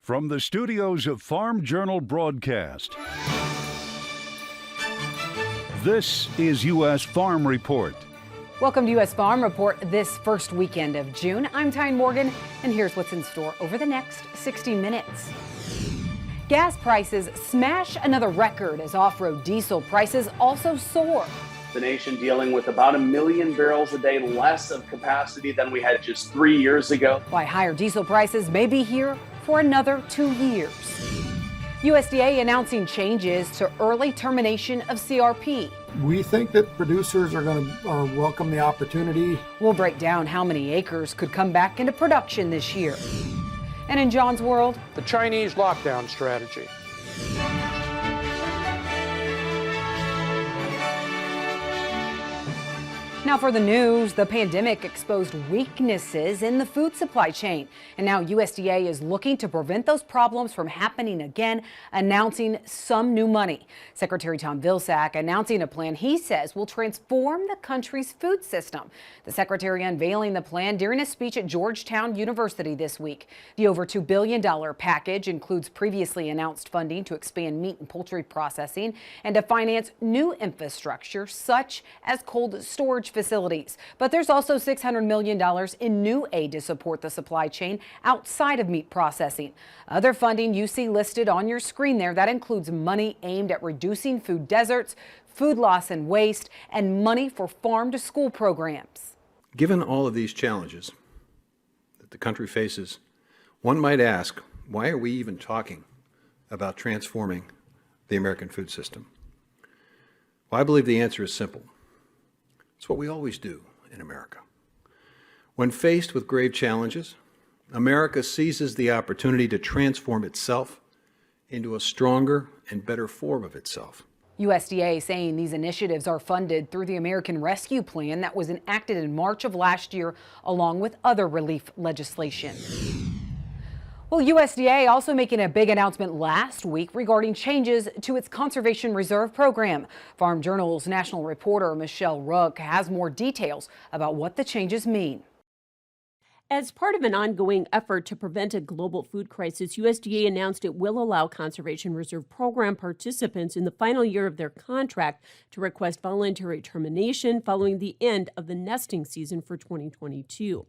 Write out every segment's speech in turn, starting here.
From the studios of Farm Journal Broadcast, this is U.S. Farm Report. Welcome to U.S. Farm Report this first weekend of June. I'm Tyne Morgan, and here's what's in store over the next 60 minutes. Gas prices smash another record as off-road diesel prices also soar. The nation dealing with about 1 million barrels a day less of capacity than we had just 3 years ago. Why higher diesel prices may be here for another 2 years. USDA announcing changes to early termination of CRP. We think that producers are going to welcome the opportunity. We'll break down how many acres could come back into production this year. And in John's world, the Chinese lockdown strategy. Now for the news, the pandemic exposed weaknesses in the food supply chain. And now USDA is looking to prevent those problems from happening again, announcing some new money. Secretary Tom Vilsack announcing a plan he says will transform the country's food system. The secretary unveiling the plan during a speech at Georgetown University this week. The over $2 billion package includes previously announced funding to expand meat and poultry processing and to finance new infrastructure such as cold storage facilities. But there's also $600 million in new aid to support the supply chain outside of meat processing. Other funding you see listed on your screen there, that includes money aimed at reducing food deserts, food loss and waste, and money for farm-to-school programs. Given all of these challenges that the country faces, one might ask, why are we even talking about transforming the American food system? Well, I believe the answer is simple. It's what we always do in America. When faced with grave challenges, America seizes the opportunity to transform itself into a stronger and better form of itself. USDA saying these initiatives are funded through the American Rescue Plan that was enacted in March of last year, along with other relief legislation. Well, USDA also making a big announcement last week regarding changes to its Conservation Reserve program. Farm Journal's national reporter Michelle Rook has more details about what the changes mean. As part of an ongoing effort to prevent a global food crisis, USDA announced it will allow Conservation Reserve Program participants in the final year of their contract to request voluntary termination following the end of the nesting season for 2022.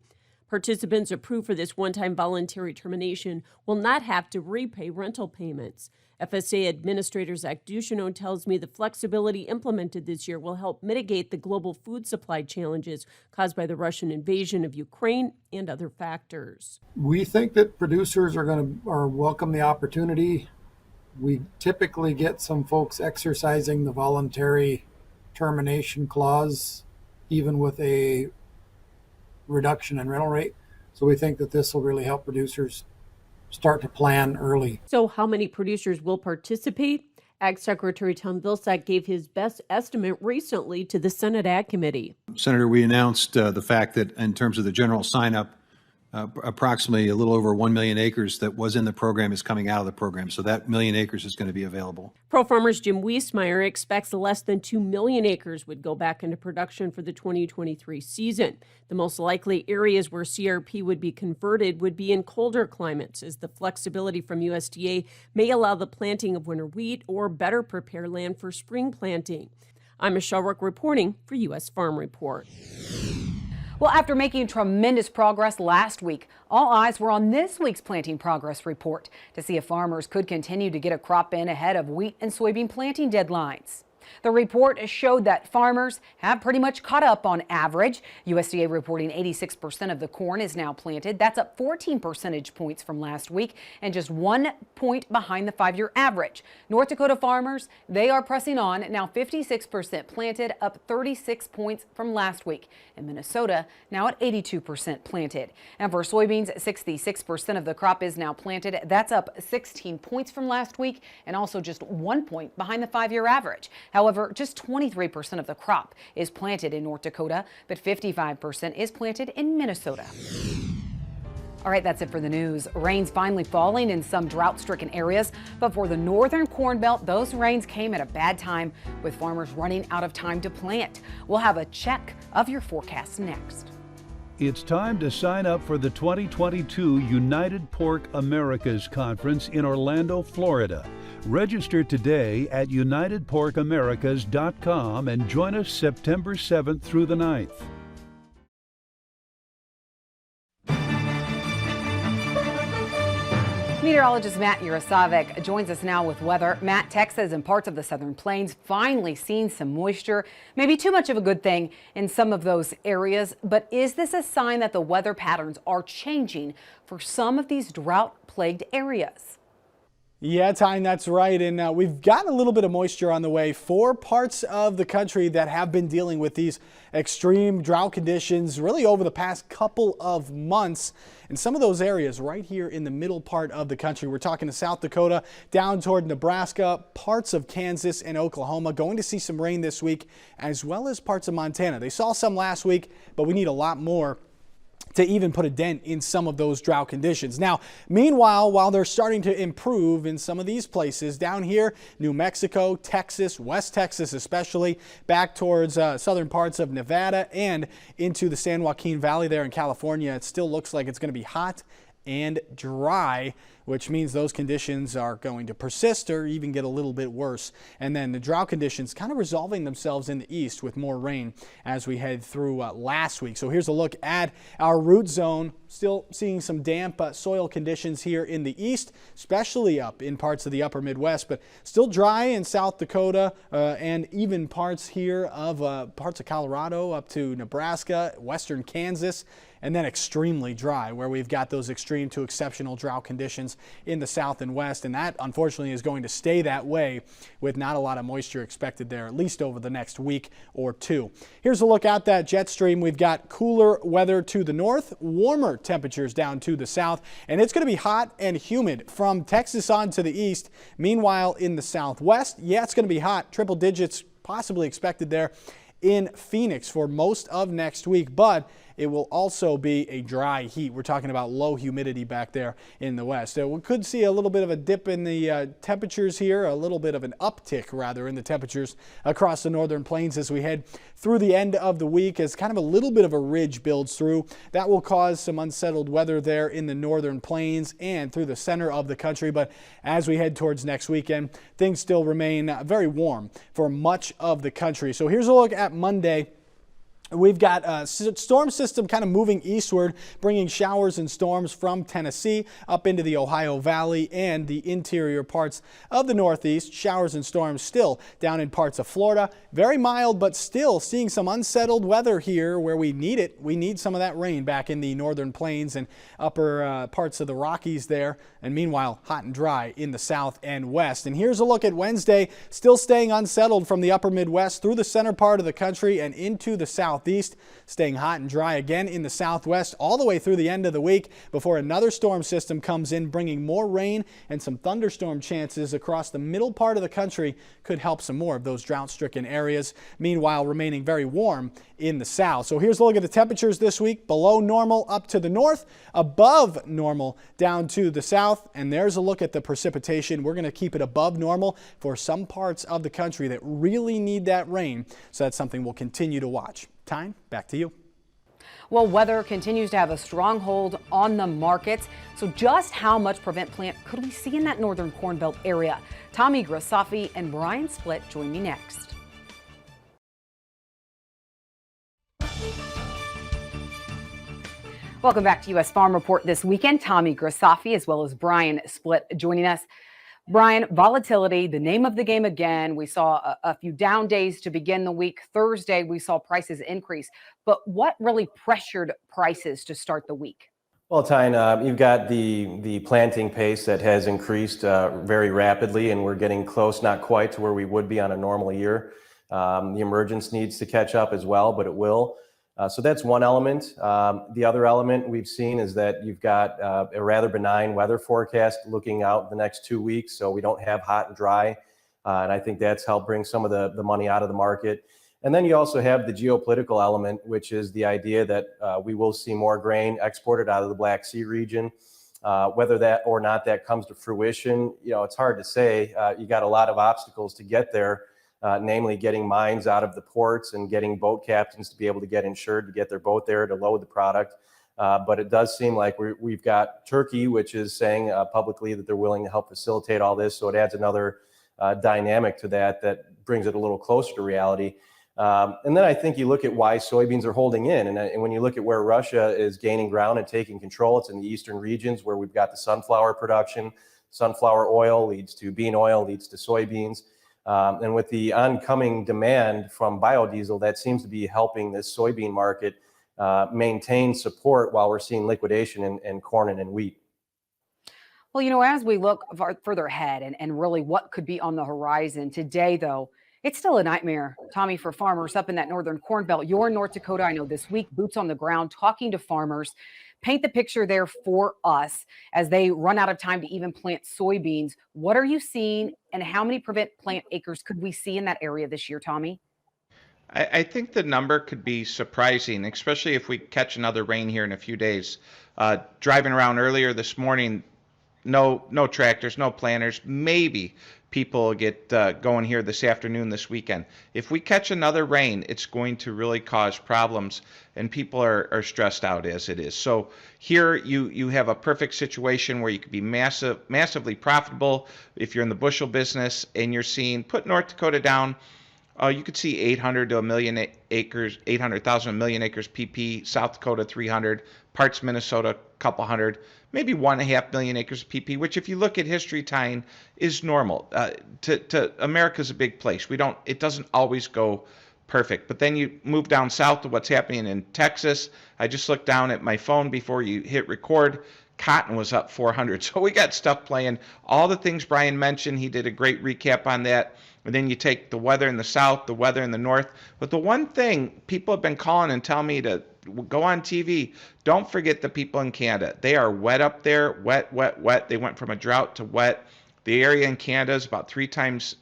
Participants approved for this one-time voluntary termination will not have to repay rental payments. FSA Administrator Zach Ducheneau tells me the flexibility implemented this year will help mitigate the global food supply challenges caused by the Russian invasion of Ukraine and other factors. We think that producers are going to welcome the opportunity. We typically get some folks exercising the voluntary termination clause, even with a reduction in rental rate. So we think that this will really help producers start to plan early. So how many producers will participate? Ag Secretary Tom Vilsack gave his best estimate recently to the Senate Ag Committee. Senator, we announced the fact that in terms of the general sign-up, approximately a little over 1 million acres that was in the program is coming out of the program. So that 1 million acres is going to be available. ProFarmers Jim Wiesmeyer expects less than 2 million acres would go back into production for the 2023 season. The most likely areas where CRP would be converted would be in colder climates, as the flexibility from USDA may allow the planting of winter wheat or better prepare land for spring planting. I'm Michelle Rook reporting for U.S. Farm Report. Well, after making tremendous progress last week, all eyes were on this week's planting progress report to see if farmers could continue to get a crop in ahead of wheat and soybean planting deadlines. The report showed that farmers have pretty much caught up on average. USDA reporting 86% of the corn is now planted. That's up 14 percentage points from last week and just 1 point behind the 5-year average. North Dakota farmers, they are pressing on, now 56% planted, up 36 points from last week. In Minnesota, now at 82% planted. And for soybeans, 66% of the crop is now planted. That's up 16 points from last week and also just 1 point behind the 5-year average. However, just 23% of the crop is planted in North Dakota, but 55% is planted in Minnesota. All right, that's it for the news. Rain's finally falling in some drought-stricken areas, but for the northern Corn Belt, those rains came at a bad time, with farmers running out of time to plant. We'll have a check of your forecast next. It's time to sign up for the 2022 United Pork Americas Conference in Orlando, Florida. Register today at unitedporkamericas.com and join us September 7th through the 9th. Meteorologist Matt Yurosavik joins us now with weather. Matt, Texas and parts of the Southern Plains finally seen some moisture. Maybe too much of a good thing in some of those areas, but is this a sign that the weather patterns are changing for some of these drought-plagued areas? Yeah, Tyne, that's right. And we've gotten a little bit of moisture on the way for parts of the country that have been dealing with these extreme drought conditions really over the past couple of months. And some of those areas right here in the middle part of the country, we're talking to South Dakota, down toward Nebraska, parts of Kansas and Oklahoma, going to see some rain this week, as well as parts of Montana. They saw some last week, but we need a lot more to even put a dent in some of those drought conditions. Now, meanwhile, while they're starting to improve in some of these places down here, New Mexico, Texas, West Texas especially, back towards southern parts of Nevada and into the San Joaquin Valley there in California, it still looks like it's going to be hot and dry, which means those conditions are going to persist or even get a little bit worse. And then the drought conditions kind of resolving themselves in the east with more rain as we head through last week. So here's a look at our root zone. Still seeing some damp soil conditions here in the east, especially up in parts of the upper Midwest, but still dry in South Dakota and even parts here of parts of Colorado up to Nebraska, western Kansas, and then extremely dry where we've got those extreme to exceptional drought conditions in the south and west. And that unfortunately is going to stay that way with not a lot of moisture expected there, at least over the next week or two. Here's a look at that jet stream. We've got cooler weather to the north, warmer temperatures down to the south, and it's going to be hot and humid from Texas on to the east. Meanwhile, in the southwest, yeah, it's going to be hot, triple digits possibly expected there in Phoenix for most of next week, but it will also be a dry heat. We're talking about low humidity back there in the west. So we could see a little bit of a dip in the temperatures here, a little bit of an uptick rather in the temperatures across the northern plains as we head through the end of the week as kind of a little bit of a ridge builds through. That will cause some unsettled weather there in the northern plains and through the center of the country. But as we head towards next weekend, things still remain very warm for much of the country. So here's a look at Monday. We've got a storm system kind of moving eastward, bringing showers and storms from Tennessee up into the Ohio Valley and the interior parts of the Northeast. Showers and storms still down in parts of Florida. Very mild, but still seeing some unsettled weather here where we need it. We need some of that rain back in the northern plains and upper parts of the Rockies there. And meanwhile, hot and dry in the south and west. And here's a look at Wednesday, still staying unsettled from the upper Midwest through the center part of the country and into the southeast, staying hot and dry again in the southwest all the way through the end of the week before another storm system comes in, bringing more rain and some thunderstorm chances across the middle part of the country could help some more of those drought-stricken areas. Meanwhile, remaining very warm in the south. So here's a look at the temperatures this week. Below normal up to the north, above normal down to the south. And there's a look at the precipitation. We're going to keep it above normal for some parts of the country that really need that rain. So that's something we'll continue to watch. Tyne, back to you. Well, weather continues to have a strong hold on the markets. So just how much prevent plant could we see in that northern Corn Belt area? Tommy Grasafi and Brian Splitt join me next. Welcome back to U.S. Farm Report this weekend. Tommy Grasafi as well as Brian Splitt joining us. Brian, volatility, the name of the game again. We saw a few down days to begin the week. Thursday, we saw prices increase. But what really pressured prices to start the week? Well, Tyne, you've got the planting pace that has increased very rapidly, and we're getting close, not quite to where we would be on a normal year. The emergence needs to catch up as well, but it will. So that's one element. The other element we've seen is that you've got a rather benign weather forecast looking out the next 2 weeks. So we don't have hot and dry. And I think that's helped bring some of the money out of the market. And then you also have the geopolitical element, which is the idea that we will see more grain exported out of the Black Sea region. Whether that or not that comes to fruition, it's hard to say. You got a lot of obstacles to get there. namely getting mines out of the ports and getting boat captains to be able to get insured to get their boat there to load the product. But it does seem like we've got Turkey, which is saying publicly that they're willing to help facilitate all this. So it adds another dynamic to that brings it a little closer to reality. And then I think you look at why soybeans are holding in. And when you look at where Russia is gaining ground and taking control, it's in the eastern regions where we've got the sunflower production. Sunflower oil leads to bean oil, leads to soybeans. And with the oncoming demand from biodiesel, that seems to be helping this soybean market maintain support while we're seeing liquidation in corn and in wheat. Well, as we look further ahead and really what could be on the horizon today, though, it's still a nightmare, Tommy, for farmers up in that northern corn belt. You're in North Dakota, I know, this week, boots on the ground, talking to farmers. Paint the picture there for us as they run out of time to even plant soybeans. What are you seeing, and how many prevent plant acres could we see in that area this year, Tommy? I think the number could be surprising, especially if we catch another rain here in a few days. Driving around earlier this morning, no tractors, no planters. Maybe people get going here this afternoon, this weekend. If we catch another rain, it's going to really cause problems, and people are stressed out as it is. So here you have a perfect situation where you could be massively profitable if you're in the bushel business, and you're seeing, put North Dakota down, you could see 800 to a million acres, 800,000 a million acres PP, South Dakota 300, parts Minnesota a couple hundred, maybe 1.5 million acres of PP, which if you look at history tying is normal. To America's a big place. It doesn't always go perfect. But then you move down south to what's happening in Texas. I just looked down at my phone before you hit record. Cotton was up 400. So we got stuff playing. All the things Brian mentioned, he did a great recap on that. And then you take the weather in the south, the weather in the north. But the one thing people have been calling and telling me to go on TV, don't forget the people in Canada. They are wet up there, wet, wet, wet. They went from a drought to wet. The area in Canada is about 3 times,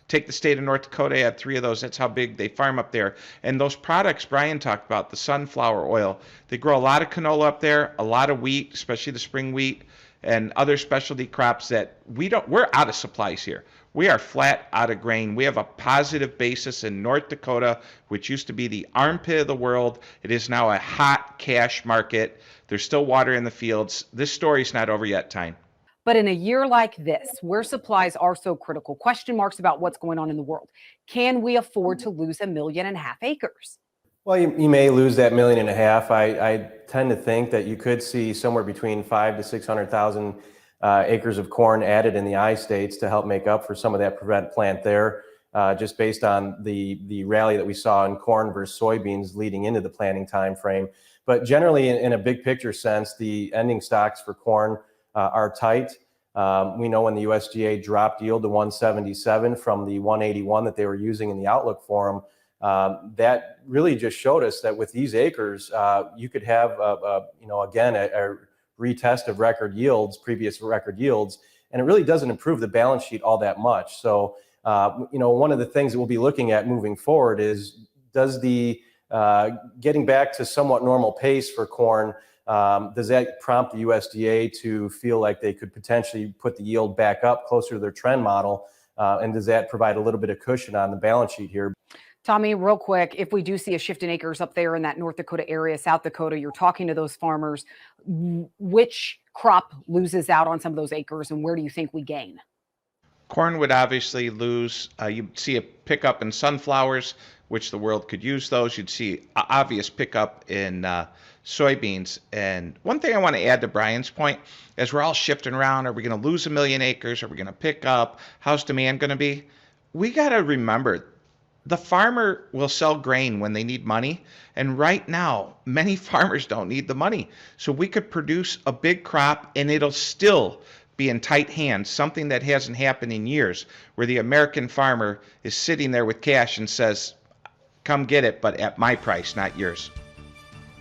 take the state of North Dakota, add 3 of those. That's how big they farm up there. And those products Brian talked about, the sunflower oil, they grow a lot of canola up there, a lot of wheat, especially the spring wheat, and other specialty crops that we're out of supplies here. We are flat out of grain. We have a positive basis in North Dakota, which used to be the armpit of the world. It is now a hot cash market. There's still water in the fields. This story's not over yet, Tyne. But in a year like this, where supplies are so critical, question marks about what's going on in the world, can we afford to lose 1.5 million acres? Well, you may lose that 1.5 million. I tend to think that you could see somewhere between 500,000 to 600,000 acres of corn added in the I-states to help make up for some of that prevent plant there, just based on the rally that we saw in corn versus soybeans leading into the planting time frame. But generally, in a big picture sense, the ending stocks for corn are tight. We know when the USDA dropped yield to 177 from the 181 that they were using in the Outlook forum, that really just showed us that with these acres, you could have, again, a retest of previous record yields, and it really doesn't improve the balance sheet all that much. So, one of the things that we'll be looking at moving forward is, does the getting back to somewhat normal pace for corn, does that prompt the USDA to feel like they could potentially put the yield back up closer to their trend model? And does that provide a little bit of cushion on the balance sheet here? Tommy, real quick, if we do see a shift in acres up there in that North Dakota area, South Dakota, you're talking to those farmers, which crop loses out on some of those acres, and where do you think we gain? Corn would obviously lose. You'd see a pickup in sunflowers, which the world could use those. You'd see an obvious pickup in soybeans. And one thing I want to add to Brian's point, as we're all shifting around, are we going to lose 1 million acres? Are we going to pick up? How's demand going to be? We got to remember, the farmer will sell grain when they need money. And right now, many farmers don't need the money. So we could produce a big crop and it'll still be in tight hands, something that hasn't happened in years, where the American farmer is sitting there with cash and says, come get it, but at my price, not yours.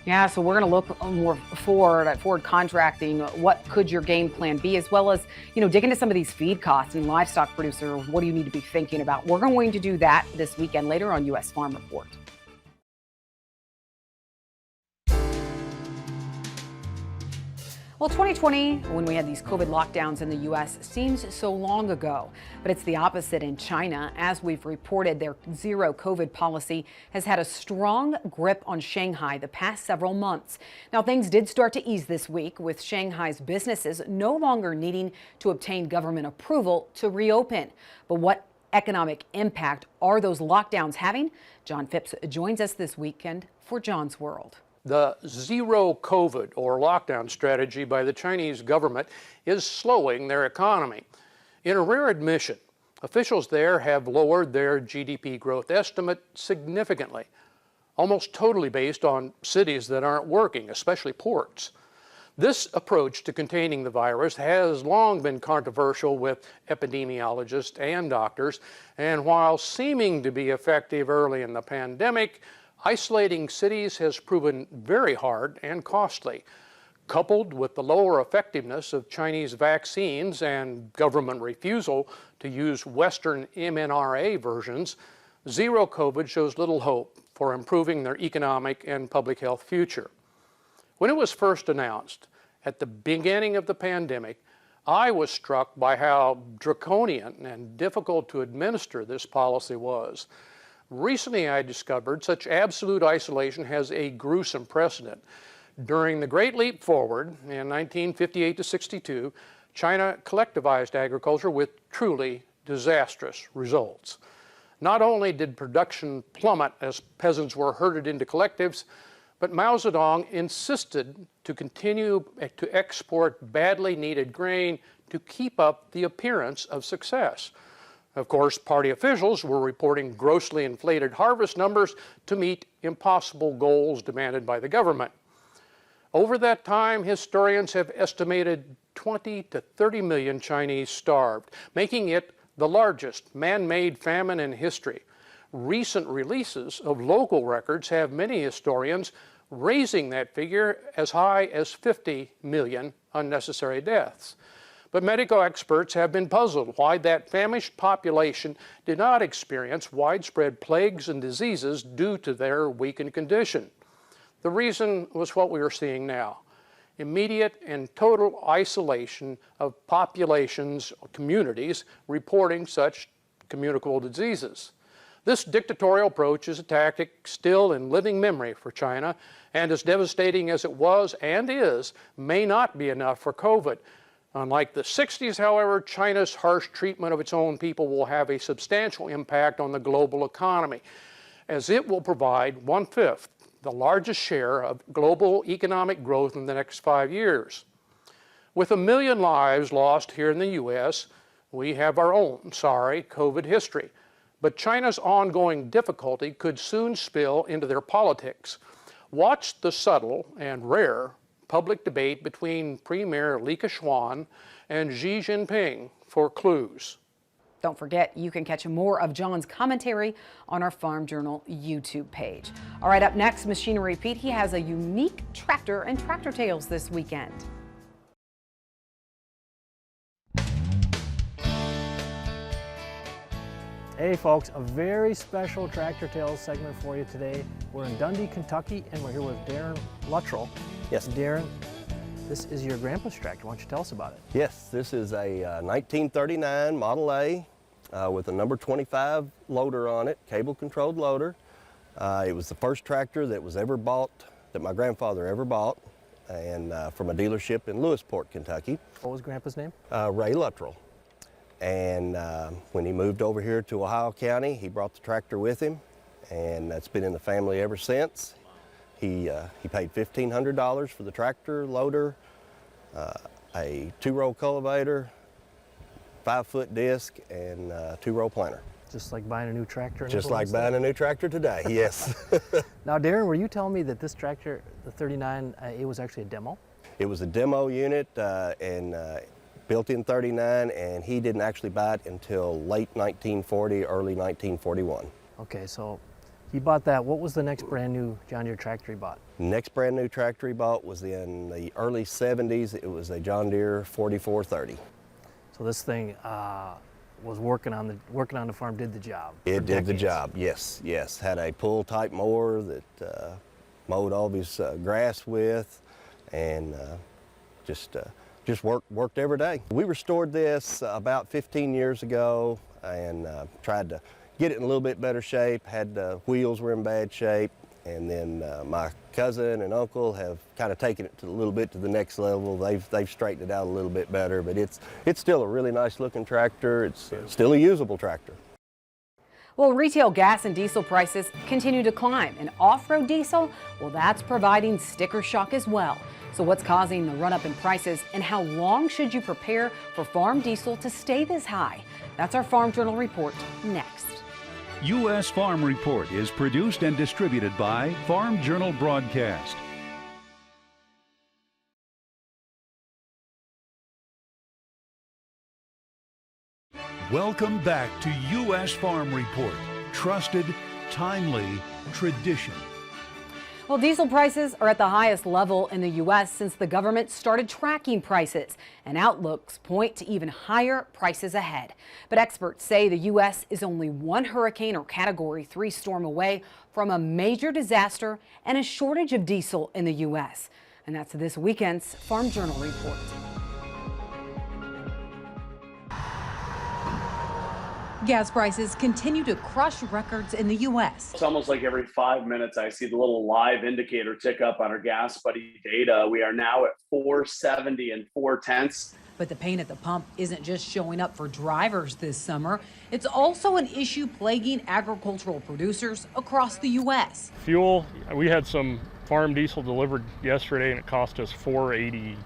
Yeah, so we're going to look more forward at forward contracting. What could your game plan be, as well as, dig into some of these feed costs and livestock producer. What do you need to be thinking about? We're going to do that this weekend later on U.S. Farm Report. Well, 2020, when we had these COVID lockdowns in the U.S., seems so long ago. But it's the opposite in China. As we've reported, their zero COVID policy has had a strong grip on Shanghai the past several months. Now, things did start to ease this week, with Shanghai's businesses no longer needing to obtain government approval to reopen. But what economic impact are those lockdowns having? John Phipps joins us this weekend for John's World. The zero COVID or lockdown strategy by the Chinese government is slowing their economy. In a rare admission, officials there have lowered their GDP growth estimate significantly, almost totally based on cities that aren't working, especially ports. This approach to containing the virus has long been controversial with epidemiologists and doctors, and while seeming to be effective early in the pandemic, isolating cities has proven very hard and costly. Coupled with the lower effectiveness of Chinese vaccines and government refusal to use Western mRNA versions, zero COVID shows little hope for improving their economic and public health future. When it was first announced at the beginning of the pandemic, I was struck by how draconian and difficult to administer this policy was. Recently, I discovered such absolute isolation has a gruesome precedent. During the Great Leap Forward in 1958 to 62, China collectivized agriculture with truly disastrous results. Not only did production plummet as peasants were herded into collectives, but Mao Zedong insisted to continue to export badly needed grain to keep up the appearance of success. Of course, party officials were reporting grossly inflated harvest numbers to meet impossible goals demanded by the government. Over that time, historians have estimated 20 to 30 million Chinese starved, making it the largest man-made famine in history. Recent releases of local records have many historians raising that figure as high as 50 million unnecessary deaths. But medical experts have been puzzled why that famished population did not experience widespread plagues and diseases due to their weakened condition. The reason was what we are seeing now: immediate and total isolation of populations or communities reporting such communicable diseases. This dictatorial approach is a tactic still in living memory for China, and as devastating as it was and is, may not be enough for COVID. Unlike the 60s, however, China's harsh treatment of its own people will have a substantial impact on the global economy, as it will provide 1/5, the largest share of global economic growth in the next 5 years. With 1 million lives lost here in the U.S., we have our own sorry COVID history. But China's ongoing difficulty could soon spill into their politics. Watch the subtle and rare public debate between Premier Li Keqiang and Xi Jinping for clues. Don't forget, you can catch more of John's commentary on our Farm Journal YouTube page. All right, up next, Machinery Pete. He has a unique tractor and tractor tales this weekend. Hey folks, a very special Tractor Tales segment for you today. We're in Dundee, Kentucky, and we're here with Darren Luttrell. Yes. Darren, this is your grandpa's tractor. Why don't you tell us about it? Yes, this is a 1939 Model A with a number 25 loader on it, cable-controlled loader. It was the first tractor that was ever bought, that my grandfather ever bought, and from a dealership in Lewisport, Kentucky. What was grandpa's name? Ray Luttrell. And when he moved over here to Ohio County, he brought the tractor with him, and that's been in the family ever since. He paid $1,500 for the tractor, loader, a 2-row cultivator, 5-foot disc, and 2-row planter. Just like buying a new tractor? Just like buying a new tractor today, yes. Now, Darren, were you telling me that this tractor, the 39, it was actually a demo? It was a demo unit, and built in 39, and he didn't actually buy it until late 1940, early 1941. Okay, so he bought that. What was the next brand new John Deere tractor he bought? Next brand new tractor he bought was in the early 70s. It was a John Deere 4430. So this thing was working on the farm, did the job. It did the job, yes, yes. Had a pull type mower that mowed all of his grass with, and just worked every day. We restored this about 15 years ago and tried to get it in a little bit better shape. Had the wheels were in bad shape, and then my cousin and uncle have kind of taken it a little bit to the next level. They've straightened it out a little bit better, but it's still a really nice looking tractor. It's still a usable tractor. Well, retail gas and diesel prices continue to climb, and off-road diesel, well, that's providing sticker shock as well. So what's causing the run-up in prices, and how long should you prepare for farm diesel to stay this high? That's our Farm Journal report next. U.S. Farm Report is produced and distributed by Farm Journal Broadcast. Welcome back to U.S. Farm Report. Trusted, timely, tradition. Well, diesel prices are at the highest level in the U.S. since the government started tracking prices, and outlooks point to even higher prices ahead. But experts say the U.S. is only one hurricane or Category 3 storm away from a major disaster and a shortage of diesel in the U.S. And that's this weekend's Farm Journal report. Gas prices continue to crush records in the U.S. It's almost like every 5 minutes I see the little live indicator tick up on our Gas Buddy data. We are now at 4.70 and 4/10. But the pain at the pump isn't just showing up for drivers this summer. It's also an issue plaguing agricultural producers across the U.S. Fuel, we had some farm diesel delivered yesterday and it cost us $4.85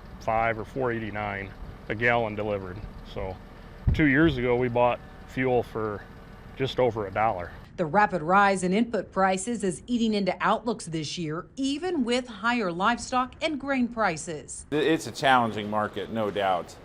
or $4.89 a gallon delivered. So 2 years ago we bought fuel for just over $1. The rapid rise in input prices is eating into outlooks this year, even with higher livestock and grain prices. It's a challenging market, no doubt.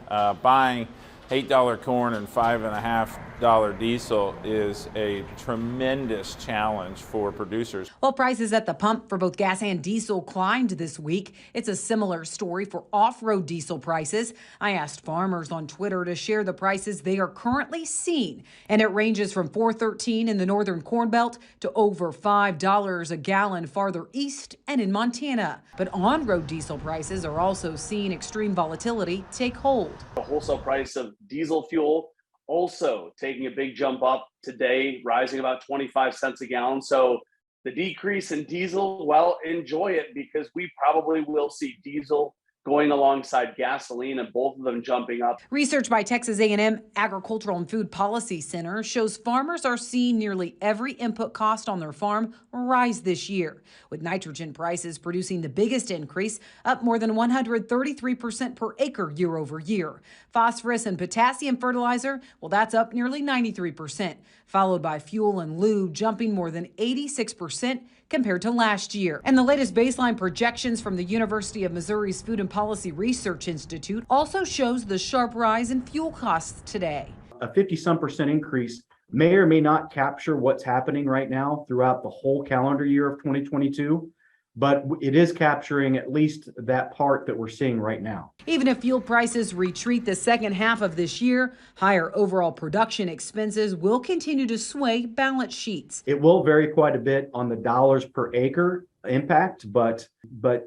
Buying $8 corn and $5.50 diesel is a tremendous challenge for producers. While prices at the pump for both gas and diesel climbed this week, it's a similar story for off-road diesel prices. I asked farmers on Twitter to share the prices they are currently seeing, and it ranges from $4.13 in the northern Corn Belt to over $5 a gallon farther east and in Montana. But on-road diesel prices are also seeing extreme volatility take hold. The wholesale price of diesel fuel also taking a big jump up today, rising about 25 cents a gallon. So the decrease in diesel, well, enjoy it, because we probably will see diesel going alongside gasoline and both of them jumping up. Research by Texas A&M Agricultural and Food Policy Center shows farmers are seeing nearly every input cost on their farm rise this year, with nitrogen prices producing the biggest increase, up more than 133% per acre year over year. Phosphorus and potassium fertilizer, well, that's up nearly 93%, followed by fuel and lube jumping more than 86% compared to last year. And the latest baseline projections from the University of Missouri's Food and Policy Research Institute also shows the sharp rise in fuel costs today. A 50-some% increase may or may not capture what's happening right now throughout the whole calendar year of 2022, but it is capturing at least that part that we're seeing right now. Even if fuel prices retreat the second half of this year, higher overall production expenses will continue to sway balance sheets. It will vary quite a bit on the dollars per acre impact, but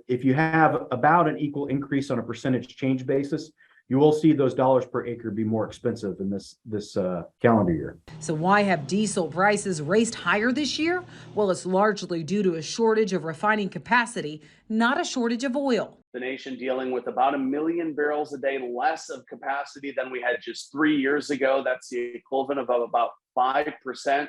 if you have about an equal increase on a percentage change basis, you will see those dollars per acre be more expensive in this calendar year. So why have diesel prices raced higher this year? Well, it's largely due to a shortage of refining capacity, not a shortage of oil. The nation dealing with about 1 million barrels a day less of capacity than we had just 3 years ago. That's the equivalent of about 5%.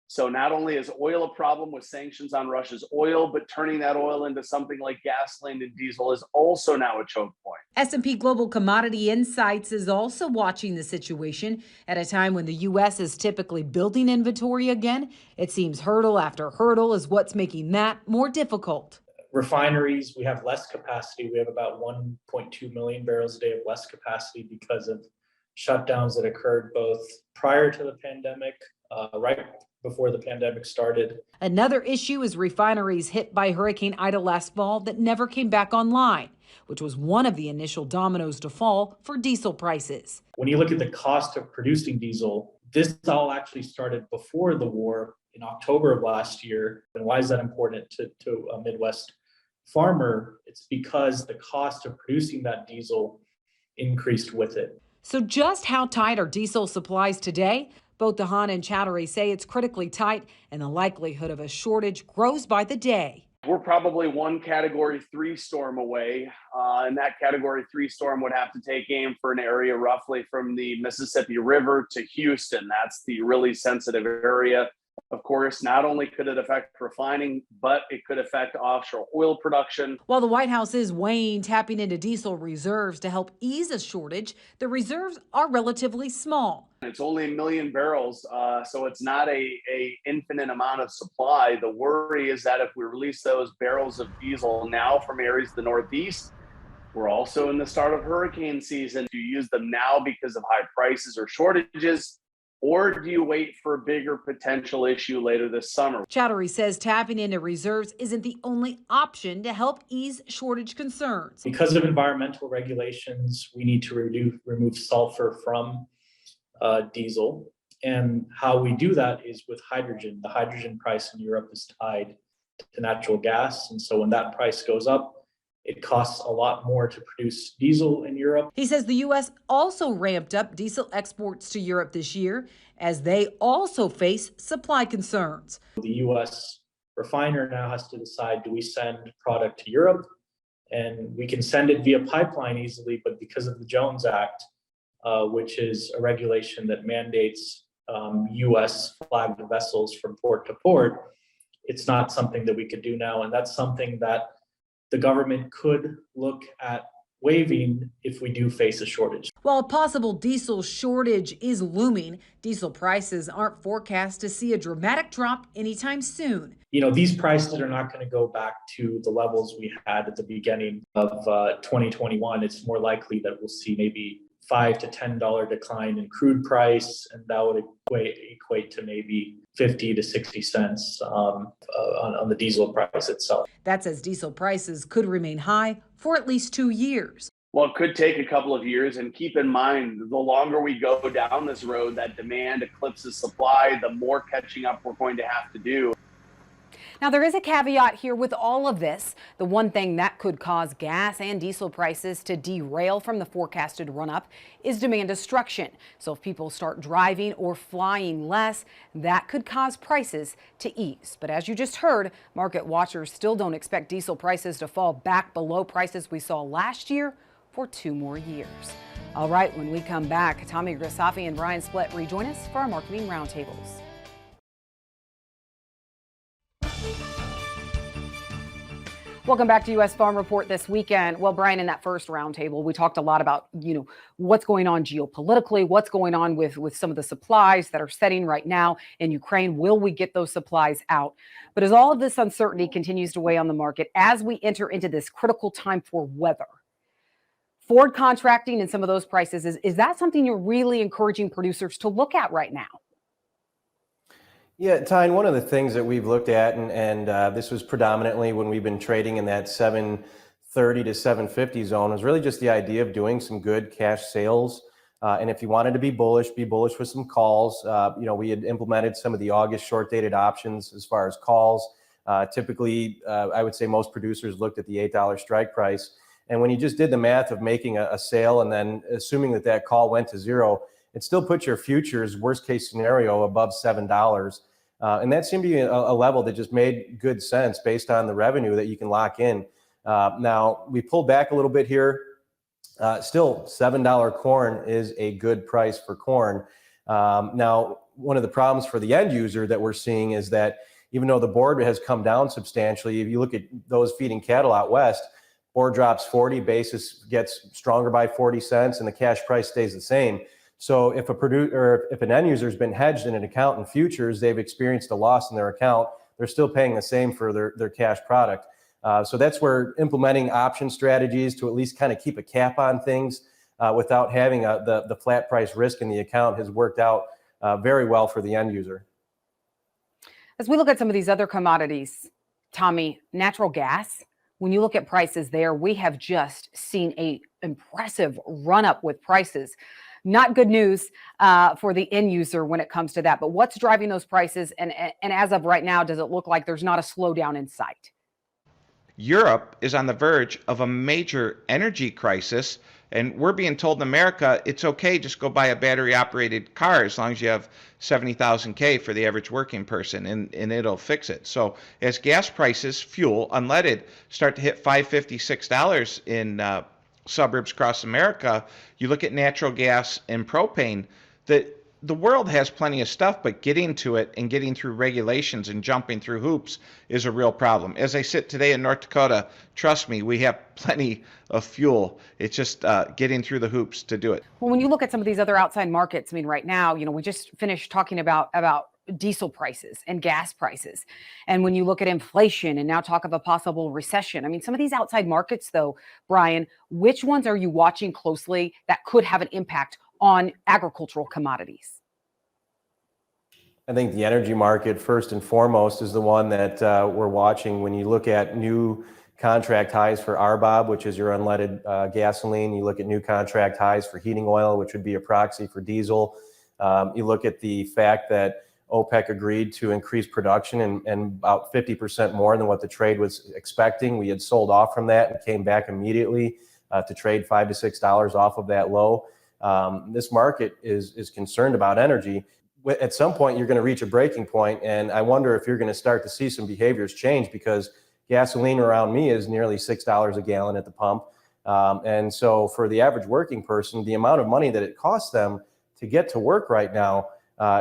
So not only is oil a problem with sanctions on Russia's oil, but turning that oil into something like gasoline and diesel is also now a choke point. S&P Global Commodity Insights is also watching the situation at a time when the U.S. is typically building inventory again. It seems hurdle after hurdle is what's making that more difficult. Refineries, we have less capacity. We have about 1.2 million barrels a day of less capacity because of shutdowns that occurred both prior to the pandemic, right before the pandemic started. Another issue is refineries hit by Hurricane Ida last fall that never came back online, which was one of the initial dominoes to fall for diesel prices. When you look at the cost of producing diesel, this all actually started before the war in October of last year. And why is that important to a Midwest farmer, it's because the cost of producing that diesel increased with it. So just how tight are diesel supplies today? Both DeHaan and Chowdhury say it's critically tight and the likelihood of a shortage grows by the day. We're probably one Category 3 storm away, and that Category 3 storm would have to take aim for an area roughly from the Mississippi River to Houston. That's the really sensitive area. Of course, not only could it affect refining, but it could affect offshore oil production. While the White House is weighing tapping into diesel reserves to help ease a shortage, the reserves are relatively small. It's only 1 million barrels, so it's not a infinite amount of supply. The worry is that if we release those barrels of diesel now from areas of the Northeast, we're also in the start of hurricane season. Do you use them now because of high prices or shortages? Or do you wait for a bigger potential issue later this summer? Chowdhury says tapping into reserves isn't the only option to help ease shortage concerns. Because of environmental regulations, we need to remove sulfur from diesel. And how we do that is with hydrogen. The hydrogen price in Europe is tied to natural gas. And so when that price goes up, it costs a lot more to produce diesel in Europe. He says the U.S. also ramped up diesel exports to Europe this year as they also face supply concerns. The U.S. refiner now has to decide, do we send product to Europe? And we can send it via pipeline easily, but because of the Jones Act, which is a regulation that mandates U.S. flagged vessels from port to port, it's not something that we could do now. And that's something that the government could look at waiving if we do face a shortage. While a possible diesel shortage is looming, diesel prices aren't forecast to see a dramatic drop anytime soon. You know, these prices are not going to go back to the levels we had at the beginning of 2021. It's more likely that we'll see maybe $5 to $10 decline in crude price, and that would equate to maybe 50 to 60 cents on the diesel price itself. That says diesel prices could remain high for at least 2 years. Well, it could take a couple of years, and keep in mind, the longer we go down this road, that demand eclipses supply, the more catching up we're going to have to do. Now, there is a caveat here with all of this. The one thing that could cause gas and diesel prices to derail from the forecasted run-up is demand destruction. So if people start driving or flying less, that could cause prices to ease. But as you just heard, market watchers still don't expect diesel prices to fall back below prices we saw last year for 2 more years. All right, when we come back, Tommy Grisafi and Brian Splett rejoin us for our marketing roundtables. Welcome back to U.S. Farm Report this weekend. Well, Brian, in that first roundtable, we talked a lot about, what's going on geopolitically, what's going on with some of the supplies that are setting right now in Ukraine. Will we get those supplies out? But as all of this uncertainty continues to weigh on the market, as we enter into this critical time for weather, forward contracting and some of those prices, is that something you're really encouraging producers to look at right now? Yeah, Tyne, one of the things that we've looked at, and this was predominantly when we've been trading in that 730 to 750 zone, was really just the idea of doing some good cash sales. And if you wanted to be bullish with some calls. We had implemented some of the August short-dated options as far as calls. Typically, I would say most producers looked at the $8 strike price. And when you just did the math of making a sale and then assuming that call went to zero, it still puts your futures, worst case scenario, above $7. And that seemed to be a level that just made good sense based on the revenue that you can lock in. Now, we pulled back a little bit here. Still, $7 corn is a good price for corn. Now, one of the problems for the end user that we're seeing is that even though the board has come down substantially, if you look at those feeding cattle out west, board drops 40, basis gets stronger by 40 cents, and the cash price stays the same. So if an end user has been hedged in an account in futures, they've experienced a loss in their account, they're still paying the same for their cash product. So that's where implementing option strategies to at least kind of keep a cap on things without having the flat price risk in the account has worked out very well for the end user. As we look at some of these other commodities, Tommy, natural gas, when you look at prices there, we have just seen an impressive run up with prices. Not good news for the end user when it comes to that. But what's driving those prices? And as of right now, does it look like there's not a slowdown in sight? Europe is on the verge of a major energy crisis, and we're being told in America it's okay, just go buy a battery operated car as long as you have 70,000 K for the average working person, and it'll fix it. So as gas prices, fuel, unleaded, start to hit $5.50, $6 in suburbs across America, you look at natural gas and propane, the world has plenty of stuff, but getting to it and getting through regulations and jumping through hoops is a real problem. As I sit today in North Dakota, trust me, we have plenty of fuel. It's just getting through the hoops to do it. Well, when you look at some of these other outside markets, I mean, right now, we just finished talking about diesel prices and gas prices. And when you look at inflation and now talk of a possible recession, I mean, some of these outside markets, though, Brian, which ones are you watching closely that could have an impact on agricultural commodities? I think the energy market, first and foremost, is the one that we're watching. When you look at new contract highs for RBOB, which is your unleaded gasoline, you look at new contract highs for heating oil, which would be a proxy for diesel. You look at the fact that OPEC agreed to increase production and about 50% more than what the trade was expecting. We had sold off from that and came back immediately to trade $5 to $6 off of that low. This market is concerned about energy. At some point, you're going to reach a breaking point, and I wonder if you're going to start to see some behaviors change, because gasoline around me is nearly $6 a gallon at the pump. And so for the average working person, the amount of money that it costs them to get to work right now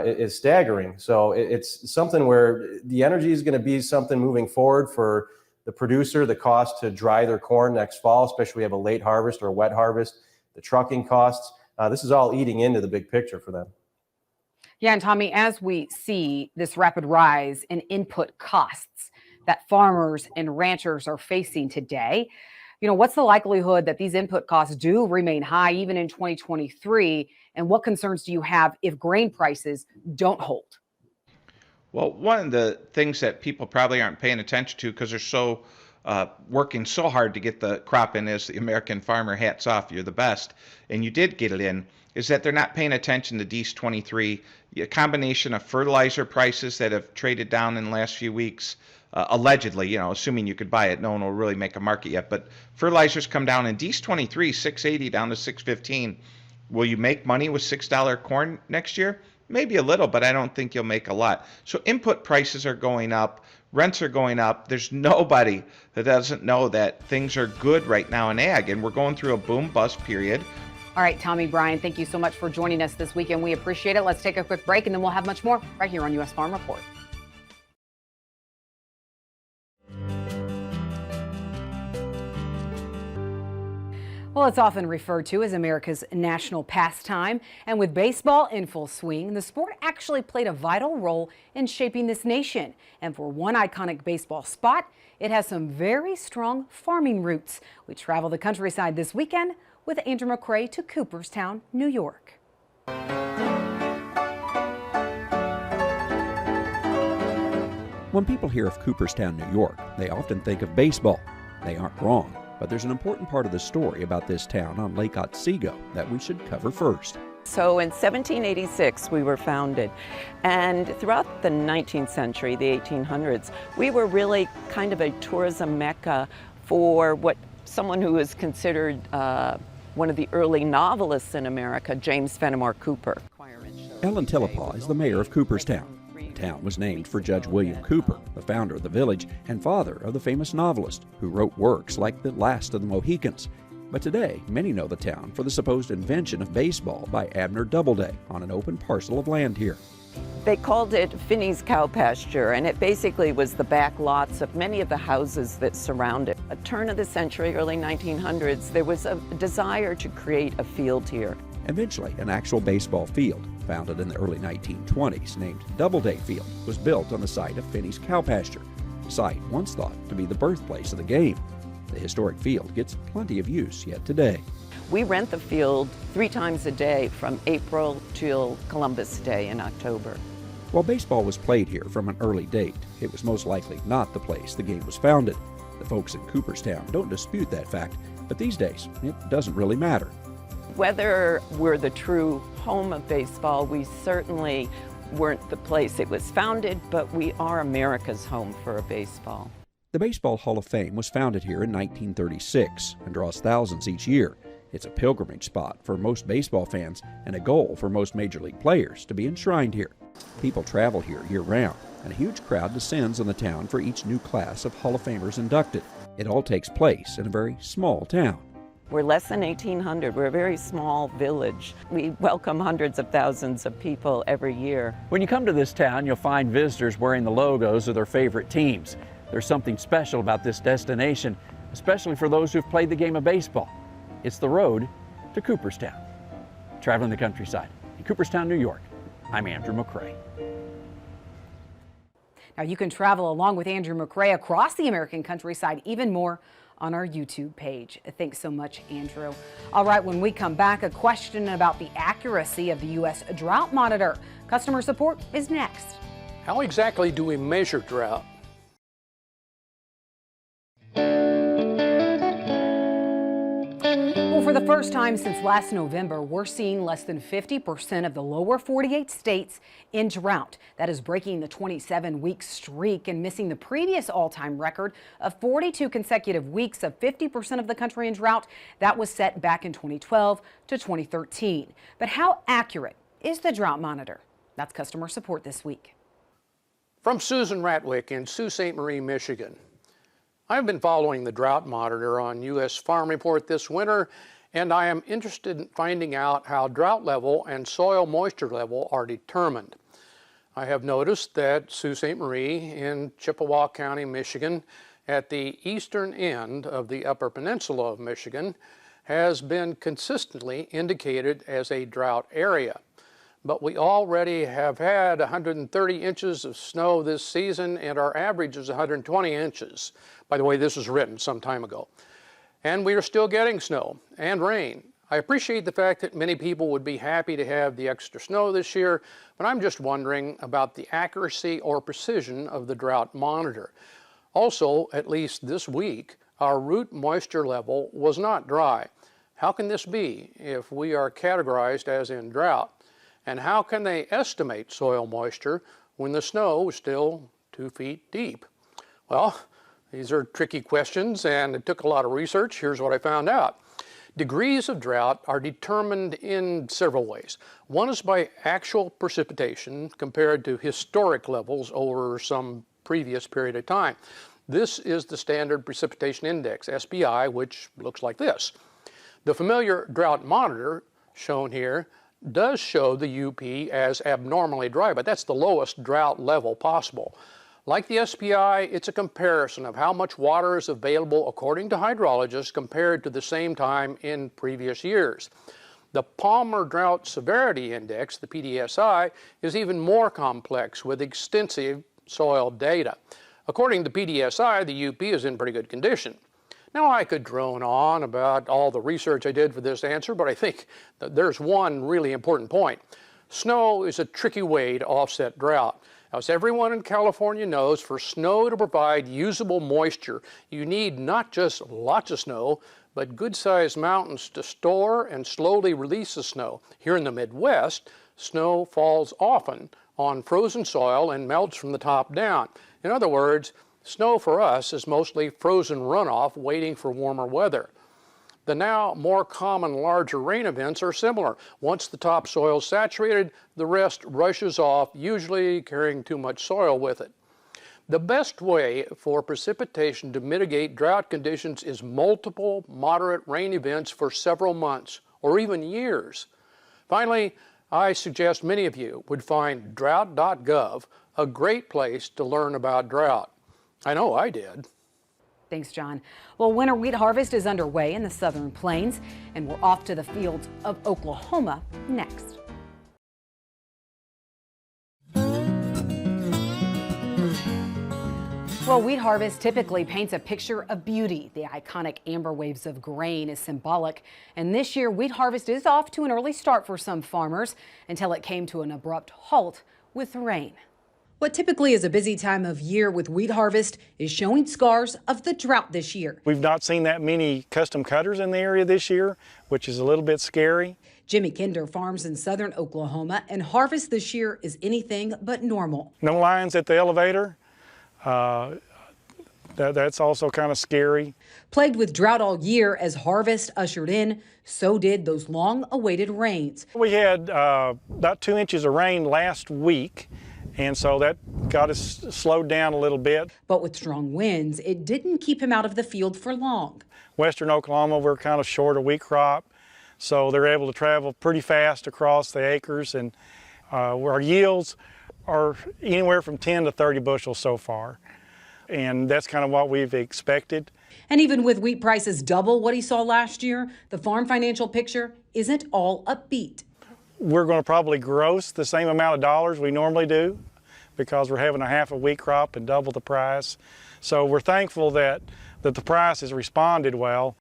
is staggering. So it's something where the energy is going to be something moving forward for the producer, the cost to dry their corn next fall, especially if we have a late harvest or a wet harvest, the trucking costs. This is all eating into the big picture for them. Yeah, and Tommy, as we see this rapid rise in input costs that farmers and ranchers are facing today, what's the likelihood that these input costs do remain high even in 2023? And what concerns do you have if grain prices don't hold? Well, one of the things that people probably aren't paying attention to, because they're so working so hard to get the crop in, as the American farmer, hats off, you're the best, and you did get it in, is that they're not paying attention to DEES 23, a combination of fertilizer prices that have traded down in the last few weeks, allegedly, assuming you could buy it, no one will really make a market yet, but fertilizers come down in DEES 23, $6.80 down to $6.15. Will you make money with $6 corn next year? Maybe a little, but I don't think you'll make a lot. So input prices are going up, rents are going up. There's nobody that doesn't know that things are good right now in ag, and we're going through a boom-bust period. All right, Tommy, Brian, thank you so much for joining us this weekend. We appreciate it. Let's take a quick break, and then we'll have much more right here on U.S. Farm Report. Well, it's often referred to as America's national pastime, and with baseball in full swing, the sport actually played a vital role in shaping this nation. And for one iconic baseball spot, it has some very strong farming roots. We travel the countryside this weekend with Andrew McCrae to Cooperstown, New York. When people hear of Cooperstown, New York, they often think of baseball. They aren't wrong. But there's an important part of the story about this town on Lake Otsego that we should cover first. So in 1786 we were founded, and throughout the 19th century, the 1800s, we were really kind of a tourism mecca for what someone who is considered one of the early novelists in America, James Fenimore Cooper. Ellen Tillepaugh is the mayor of Cooperstown. The town was named for Judge William Cooper, the founder of the village and father of the famous novelist who wrote works like The Last of the Mohicans. But today, many know the town for the supposed invention of baseball by Abner Doubleday on an open parcel of land here. They called it Finney's cow pasture, and it basically was the back lots of many of the houses that surround it. At the turn of the century, early 1900s, there was a desire to create a field here. Eventually, an actual baseball field, founded in the early 1920s, named Doubleday Field, was built on the site of Finney's cow pasture, a site once thought to be the birthplace of the game. The historic field gets plenty of use yet today. We rent the field 3 times a day from April till Columbus Day in October. While baseball was played here from an early date, it was most likely not the place the game was founded. The folks in Cooperstown don't dispute that fact, but these days it doesn't really matter. Whether we're the true home of baseball, we certainly weren't the place it was founded, but we are America's home for a baseball. The Baseball Hall of Fame was founded here in 1936 and draws thousands each year. It's a pilgrimage spot for most baseball fans and a goal for most major league players to be enshrined here. People travel here year-round, and a huge crowd descends on the town for each new class of Hall of Famers inducted. It all takes place in a very small town. We're less than 1,800. We're a very small village. We welcome hundreds of thousands of people every year. When you come to this town, you'll find visitors wearing the logos of their favorite teams. There's something special about this destination, especially for those who've played the game of baseball. It's the road to Cooperstown. Traveling the countryside in Cooperstown, New York, I'm Andrew McCrae. Now you can travel along with Andrew McCrae across the American countryside even more on our YouTube page. Thanks so much, Andrew. All right, when we come back, a question about the accuracy of the U.S. Drought Monitor. Customer support is next. How exactly do we measure drought? Well, for the first time since last November, we're seeing less than 50% of the lower 48 states in drought. That is breaking the 27-week streak and missing the previous all-time record of 42 consecutive weeks of 50% of the country in drought. That was set back in 2012 to 2013. But how accurate is the Drought Monitor? That's customer support this week. From Susan Ratwick in Sault Ste. Marie, Michigan. I've been following the Drought Monitor on U.S. Farm Report this winter, and I am interested in finding out how drought level and soil moisture level are determined. I have noticed that Sault Ste. Marie in Chippewa County, Michigan, at the eastern end of the Upper Peninsula of Michigan, has been consistently indicated as a drought area. But we already have had 130 inches of snow this season, and our average is 120 inches. By the way, this was written some time ago. And we are still getting snow and rain. I appreciate the fact that many people would be happy to have the extra snow this year, but I'm just wondering about the accuracy or precision of the Drought Monitor. Also, at least this week, our root moisture level was not dry. How can this be if we are categorized as in drought? And how can they estimate soil moisture when the snow is still 2 feet deep? Well, these are tricky questions, and it took a lot of research. Here's what I found out. Degrees of drought are determined in several ways. One is by actual precipitation compared to historic levels over some previous period of time. This is the Standard Precipitation Index, SPI, which looks like this. The familiar Drought Monitor, shown here, does show the UP as abnormally dry, but that's the lowest drought level possible. Like the SPI, it's a comparison of how much water is available according to hydrologists compared to the same time in previous years. The Palmer Drought Severity Index, the PDSI, is even more complex with extensive soil data. According to PDSI, the UP is in pretty good condition. Now, I could drone on about all the research I did for this answer, but I think that there's one really important point. Snow is a tricky way to offset drought. As everyone in California knows, for snow to provide usable moisture, you need not just lots of snow, but good-sized mountains to store and slowly release the snow. Here in the Midwest, snow falls often on frozen soil and melts from the top down. In other words, snow for us is mostly frozen runoff waiting for warmer weather. The now more common larger rain events are similar. Once the topsoil is saturated, the rest rushes off, usually carrying too much soil with it. The best way for precipitation to mitigate drought conditions is multiple moderate rain events for several months or even years. Finally, I suggest many of you would find drought.gov a great place to learn about drought. I know I did. Thanks, John. Well, winter wheat harvest is underway in the southern plains, and we're off to the fields of Oklahoma next. Well, wheat harvest typically paints a picture of beauty. The iconic amber waves of grain is symbolic. And this year, wheat harvest is off to an early start for some farmers until it came to an abrupt halt with rain. What typically is a busy time of year with wheat harvest is showing scars of the drought this year. We've not seen that many custom cutters in the area this year, which is a little bit scary. Jimmy Kinder farms in southern Oklahoma, and harvest this year is anything but normal. No lines at the elevator. that's also kind of scary. Plagued with drought all year as harvest ushered in, so did those long-awaited rains. We had about 2 inches of rain last week, and so that got us slowed down a little bit. But with strong winds, it didn't keep him out of the field for long. Western Oklahoma, we're kind of short of wheat crop, so they're able to travel pretty fast across the acres, and our yields are anywhere from 10 to 30 bushels so far, and that's kind of what we've expected. And even with wheat prices double what he saw last year, the farm financial picture isn't all upbeat. We're going to probably gross the same amount of dollars we normally do because we're having a half a wheat crop and double the price. So we're thankful that the price has responded well.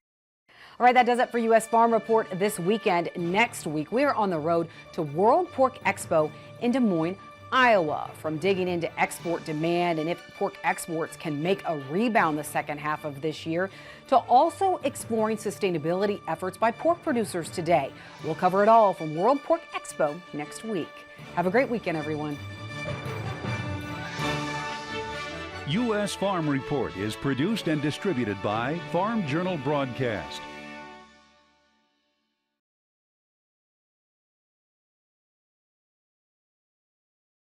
All right, that does it for U.S. Farm Report this weekend. Next week, we are on the road to World Pork Expo in Des Moines, Iowa. From digging into export demand and if pork exports can make a rebound the second half of this year, to also exploring sustainability efforts by pork producers today. We'll cover it all from World Pork Expo next week. Have a great weekend, everyone. U.S. Farm Report is produced and distributed by Farm Journal Broadcast.